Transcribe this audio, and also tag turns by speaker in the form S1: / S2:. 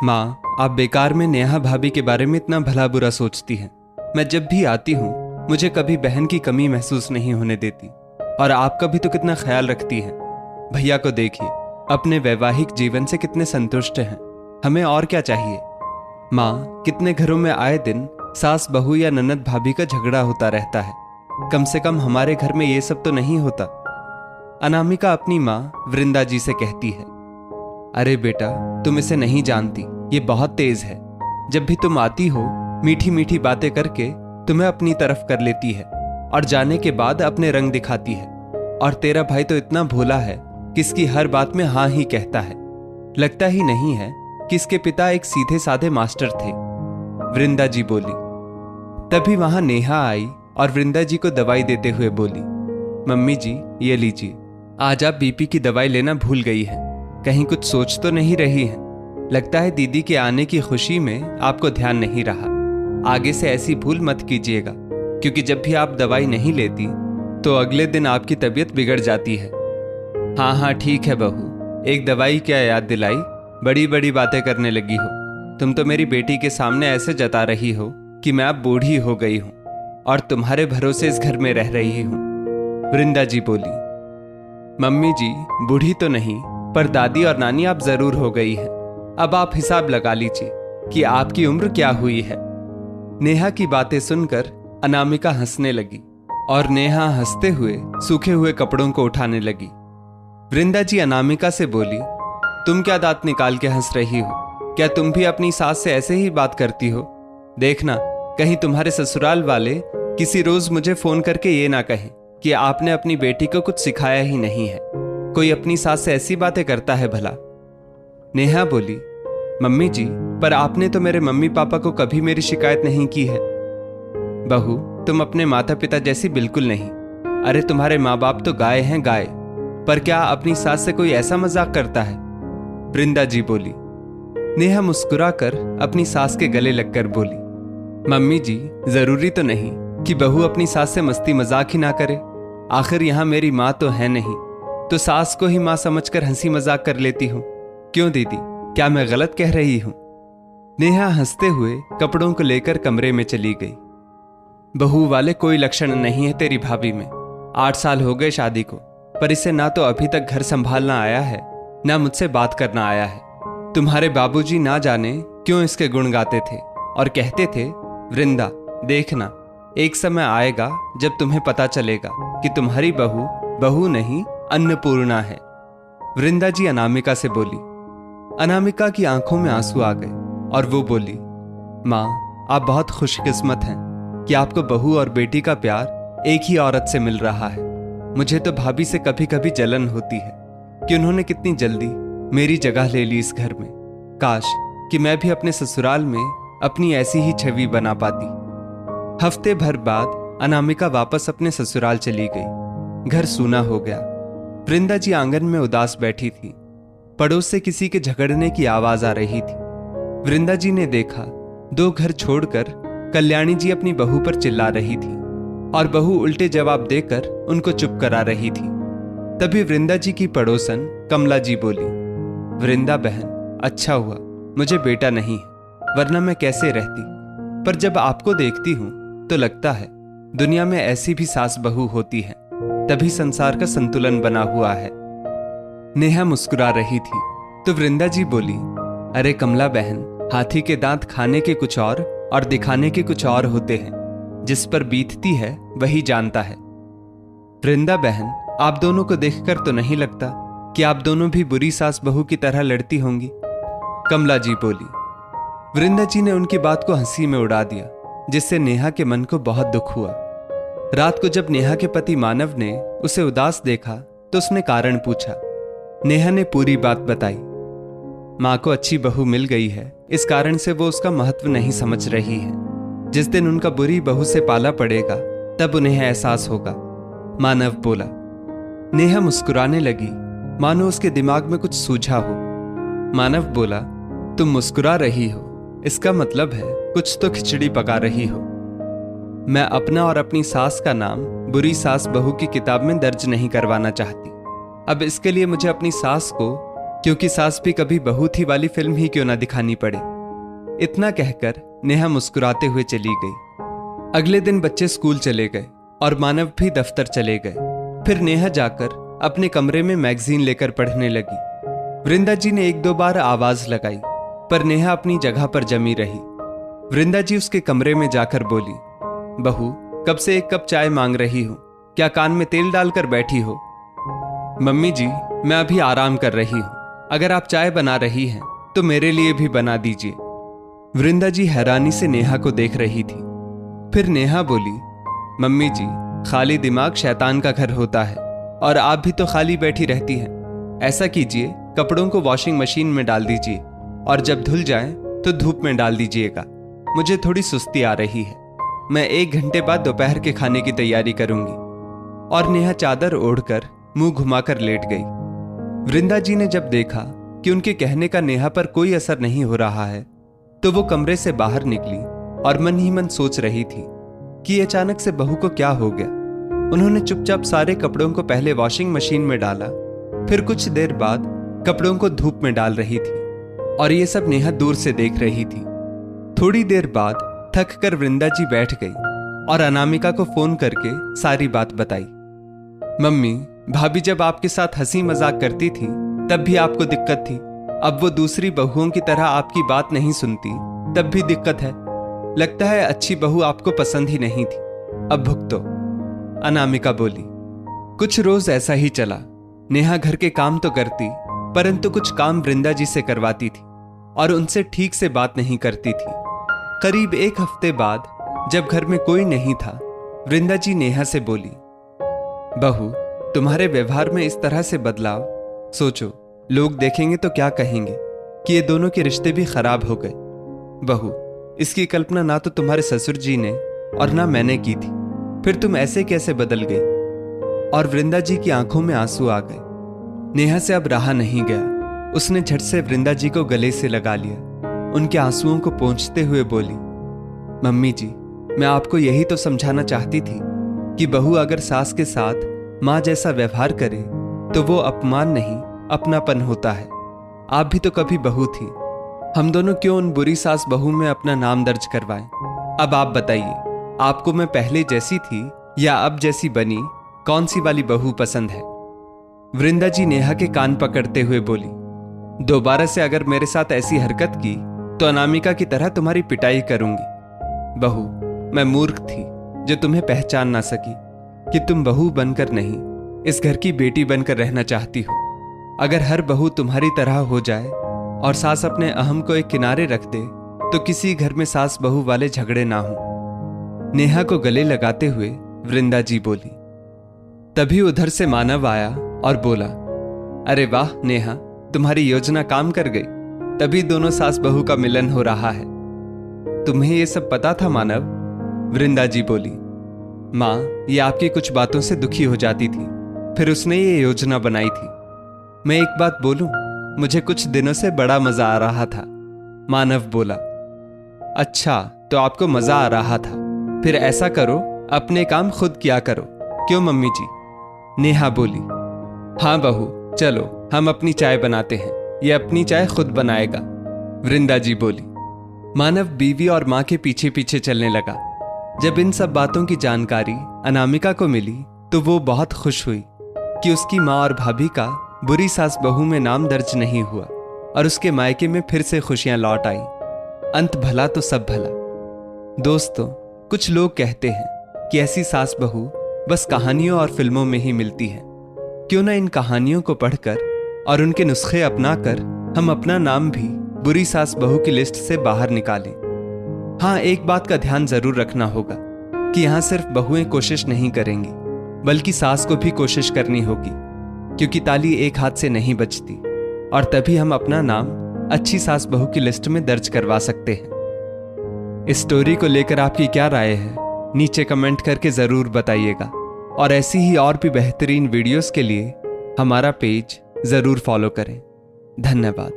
S1: माँ, आप बेकार में नेहा भाभी के बारे में इतना भला बुरा सोचती हैं। मैं जब भी आती हूँ मुझे कभी बहन की कमी महसूस नहीं होने देती, और आपका भी तो कितना ख्याल रखती हैं। भैया को देखिए, अपने वैवाहिक जीवन से कितने संतुष्ट हैं। हमें और क्या चाहिए। माँ, कितने घरों में आए दिन सास बहू या ननद भाभी का झगड़ा होता रहता है। कम से कम हमारे घर में ये सब तो नहीं होता। अनामिका अपनी माँ वृंदा जी से कहती है, अरे बेटा, तुम इसे नहीं जानती, ये बहुत तेज है। जब भी तुम आती हो मीठी मीठी बातें करके तुम्हें अपनी तरफ कर लेती है, और जाने के बाद अपने रंग दिखाती है। और तेरा भाई तो इतना भोला है कि इसकी हर बात में हाँ ही कहता है। लगता ही नहीं है कि इसके पिता एक सीधे साधे मास्टर थे। वृंदा जी बोली। तभी वहां नेहा आई और वृंदा जी को दवाई देते हुए बोली, मम्मी जी, ये लीजिए। आज आप बीपी की दवाई लेना भूल गई हैं। कहीं कुछ सोच तो नहीं रही हैं? लगता है दीदी के आने की खुशी में आपको ध्यान नहीं रहा। आगे से ऐसी भूल मत कीजिएगा, क्योंकि जब भी आप दवाई नहीं लेती तो अगले दिन आपकी तबीयत बिगड़ जाती है। हाँ हाँ ठीक है बहू, एक दवाई क्या याद दिलाई, बड़ी बड़ी बातें करने लगी हो। तुम तो मेरी बेटी के सामने ऐसे जता रही हो कि मैं अब बूढ़ी हो गई हूँ और तुम्हारे भरोसे इस घर में रह रही हूँ। वृंदा जी बोली, मम्मी जी, बूढ़ी तो नहीं, पर दादी और नानी आप जरूर हो गई हैं। अब आप हिसाब लगा लीजिए कि आपकी उम्र क्या हुई है। नेहा की बातें सुनकर अनामिका हंसने लगी, और नेहा हंसते हुए सूखे हुए कपड़ों को उठाने लगी। वृंदा जी अनामिका से बोली, तुम क्या दांत निकाल के हंस रही हो? क्या तुम भी अपनी सास से ऐसे ही बात करती हो? देखना, कहीं तुम्हारे ससुराल वाले किसी रोज मुझे फोन करके ये ना कहें कि आपने अपनी बेटी को कुछ सिखाया ही नहीं है। कोई अपनी सास से ऐसी बातें करता है भला? नेहा बोली, मम्मी जी, पर आपने तो मेरे मम्मी पापा को कभी मेरी शिकायत नहीं की है। बहू, तुम अपने माता पिता जैसी बिल्कुल नहीं। अरे तुम्हारे माँ बाप तो गाय हैं गाय, पर क्या अपनी सास से कोई ऐसा मजाक करता है? वृंदा जी बोली। नेहा मुस्कुराकर अपनी सास के गले लगकर बोली, मम्मी जी, जरूरी तो नहीं कि बहू अपनी सास से मस्ती मजाक ही ना करे। आखिर यहां मेरी माँ तो है नहीं, तो सास को ही माँ समझकर हंसी मजाक कर लेती हूँ। क्यों दीदी, क्या मैं गलत कह रही हूं? नेहा हंसते हुए कपड़ों को लेकर कमरे में चली गई। बहू वाले कोई लक्षण नहीं है तेरी भाभी में। 8 साल हो गए शादी को, पर इसे ना तो अभी तक घर संभालना आया है, ना मुझसे बात करना आया है। तुम्हारे बाबूजी ना जाने क्यों इसके गुण गाते थे और कहते थे, वृंदा देखना, एक समय आएगा जब तुम्हें पता चलेगा कि तुम्हारी बहू बहू नहीं अन्नपूर्णा है। वृंदा जी अनामिका से बोली। अनामिका की आंखों में आंसू आ गए और वो बोली, माँ, आप बहुत खुशकिस्मत हैं कि आपको बहू और बेटी का प्यार एक ही औरत से मिल रहा है। मुझे तो भाभी से कभी कभी जलन होती है कि उन्होंने कितनी जल्दी मेरी जगह ले ली इस घर में। काश कि मैं भी अपने ससुराल में अपनी ऐसी ही छवि बना पाती। हफ्ते भर बाद अनामिका वापस अपने ससुराल चली गई। घर सूना हो गया। वृंदा जी आंगन में उदास बैठी थी। पड़ोस से किसी के झगड़ने की आवाज आ रही थी। वृंदा जी ने देखा 2 घर छोड़कर कल्याणी जी अपनी बहू पर चिल्ला रही थी, और बहू उल्टे जवाब देकर उनको चुप करा रही थी। तभी वृंदा जी की पड़ोसन कमला जी बोली, वृंदा बहन, अच्छा हुआ मुझे बेटा नहीं है, वरना मैं कैसे रहती। पर जब आपको देखती हूं तो लगता है दुनिया में ऐसी भी सास बहू होती है, तभी संसार का संतुलन बना हुआ है। नेहा मुस्कुरा रही थी तो वृंदा जी बोली, अरे कमला बहन, हाथी के दांत खाने के कुछ और दिखाने के कुछ और होते हैं। जिस पर बीतती है वही जानता है। वृंदा बहन, आप दोनों को देखकर तो नहीं लगता कि आप दोनों भी बुरी सास बहू की तरह लड़ती होंगी। कमला जी बोली। वृंदा जी ने उनकी बात को हंसी में उड़ा दिया, जिससे नेहा के मन को बहुत दुख हुआ। रात को जब नेहा के पति मानव ने उसे उदास देखा तो उसने कारण पूछा। नेहा ने पूरी बात बताई। माँ को अच्छी बहू मिल गई है, इस कारण से वो उसका महत्व नहीं समझ रही है। जिस दिन उनका बुरी बहू से पाला पड़ेगा तब उन्हें एहसास होगा, मानव बोला। नेहा मुस्कुराने लगी, मानो उसके दिमाग में कुछ सूझा हो। मानव बोला, तुम मुस्कुरा रही हो, इसका मतलब है कुछ तो खिचड़ी पका रही हो। मैं अपना और अपनी सास का नाम बुरी सास बहू की किताब में दर्ज नहीं करवाना चाहती। अब इसके लिए मुझे अपनी सास को क्योंकि सास भी कभी बहू थी वाली फिल्म ही क्यों ना दिखानी पड़े। इतना कहकर नेहा मुस्कुराते हुए चली गई। अगले दिन बच्चे स्कूल चले गए और मानव भी दफ्तर चले गए। फिर नेहा जाकर अपने कमरे में मैगजीन लेकर पढ़ने लगी। वृंदा जी ने 1-2 बार आवाज लगाई, पर नेहा अपनी जगह पर जमी रही। वृंदा जी उसके कमरे में जाकर बोली, बहू कब से 1 कप चाय मांग रही हूं, क्या कान में तेल डालकर बैठी हो? मम्मी जी, मैं अभी आराम कर रही हूं, अगर आप चाय बना रही हैं तो मेरे लिए भी बना दीजिए। वृंदा जी हैरानी से नेहा को देख रही थी। फिर नेहा बोली, मम्मी जी, खाली दिमाग शैतान का घर होता है और आप भी तो खाली बैठी रहती हैं। ऐसा कीजिए, कपड़ों को वॉशिंग मशीन में डाल दीजिए और जब धुल जाएं तो धूप में डाल दीजिएगा। मुझे थोड़ी सुस्ती आ रही है, मैं 1 घंटे बाद दोपहर के खाने की तैयारी करूंगी। और नेहा चादर ओढ़कर मुंह घुमाकर लेट गई। वृंदा जी ने जब देखा कि उनके कहने का नेहा पर कोई असर नहीं हो रहा है, तो वो कमरे से बाहर निकली और मन ही मन सोच रही थी कि अचानक से बहू को क्या हो गया। उन्होंने चुपचाप सारे कपड़ों को पहले वॉशिंग मशीन में डाला, फिर कुछ देर बाद कपड़ों को धूप में डाल रही थी और ये सब नेहा दूर से देख रही थी। थोड़ी देर बाद थक कर वृंदा जी बैठ गई और अनामिका को फोन करके सारी बात बताई। मम्मी, भाभी जब आपके साथ हंसी मजाक करती थी तब भी आपको दिक्कत थी, अब वो दूसरी बहुओं की तरह आपकी बात नहीं सुनती तब भी दिक्कत है। लगता है अच्छी बहू आपको पसंद ही नहीं थी, अब भुगतो। अनामिका बोली, कुछ रोज ऐसा ही चला। नेहा घर के काम तो करती, परंतु कुछ काम वृंदा जी से करवाती थी और उनसे ठीक से बात नहीं करती थी। करीब 1 हफ्ते बाद जब घर में कोई नहीं था, वृंदा जी नेहा से बोली, बहू तुम्हारे व्यवहार में इस तरह से बदलाव, सोचो लोग देखेंगे तो क्या कहेंगे कि ये दोनों के रिश्ते भी खराब हो गए। बहू, इसकी कल्पना ना तो तुम्हारे ससुर जी ने और ना मैंने की थी, फिर तुम ऐसे कैसे बदल गई? और वृंदा जी की आंखों में आंसू आ गए। नेहा से अब रहा नहीं गया, उसने झट से वृंदा जी को गले से लगा लिया। उनके आंसुओं को पोंछते हुए बोली, मम्मी जी, मैं आपको यही तो समझाना चाहती थी कि बहू अगर सास के साथ माँ जैसा व्यवहार करे तो वो अपमान नहीं अपनापन होता है। आप भी तो कभी बहू थी, हम दोनों क्यों उन बुरी सास बहू में अपना नाम दर्ज करवाएं? अब आप बताइए, आपको मैं पहले जैसी थी या अब जैसी बनी, कौन सी वाली बहू पसंद है? वृंदा जी नेहा के कान पकड़ते हुए बोली, दोबारा से अगर मेरे साथ ऐसी हरकत की तो अनामिका की तरह तुम्हारी पिटाई करूंगी। बहू, मैं मूर्ख थी जो तुम्हें पहचान ना सकी कि तुम बहू बनकर नहीं, इस घर की बेटी बनकर रहना चाहती हो। अगर हर बहू तुम्हारी तरह हो जाए और सास अपने अहम को एक किनारे रख दे तो किसी घर में सास बहू वाले झगड़े ना हो। नेहा को गले लगाते हुए वृंदा जी बोली। तभी उधर से मानव आया और बोला, अरे वाह नेहा, तुम्हारी योजना काम कर गई, तभी दोनों सास बहू का मिलन हो रहा है। तुम्हें यह सब पता था मानव? वृंदा जी बोली, माँ ये आपकी कुछ बातों से दुखी हो जाती थी, फिर उसने ये योजना बनाई थी। मैं एक बात बोलूं, मुझे कुछ दिनों से बड़ा मजा आ रहा था। मानव बोला, अच्छा तो आपको मजा आ रहा था, फिर ऐसा करो अपने काम खुद किया करो, क्यों मम्मी जी? नेहा बोली, हाँ बहू, चलो हम अपनी चाय बनाते हैं, ये अपनी चाय खुद बनाएगा। वृंदा जी बोली। मानव बीवी और माँ के पीछे पीछे चलने लगा। जब इन सब बातों की जानकारी अनामिका को मिली तो वो बहुत खुश हुई कि उसकी माँ और भाभी का बुरी सास बहू में नाम दर्ज नहीं हुआ और उसके मायके में फिर से खुशियां लौट आई। अंत भला तो सब भला। दोस्तों, कुछ लोग कहते हैं कि ऐसी सास बहू बस कहानियों और फिल्मों में ही मिलती है। क्यों ना इन कहानियों को पढ़कर और उनके नुस्खे अपनाकर हम अपना नाम भी बुरी सास बहू की लिस्ट से बाहर निकालें। हाँ, एक बात का ध्यान जरूर रखना होगा कि यहां सिर्फ बहुएं कोशिश नहीं करेंगी, बल्कि सास को भी कोशिश करनी होगी, क्योंकि ताली एक हाथ से नहीं बजती और तभी हम अपना नाम अच्छी सास बहू की लिस्ट में दर्ज करवा सकते हैं। इस स्टोरी को लेकर आपकी क्या राय है, नीचे कमेंट करके जरूर बताइएगा और ऐसी ही और भी बेहतरीन वीडियोस के लिए हमारा पेज जरूर फॉलो करें। धन्यवाद।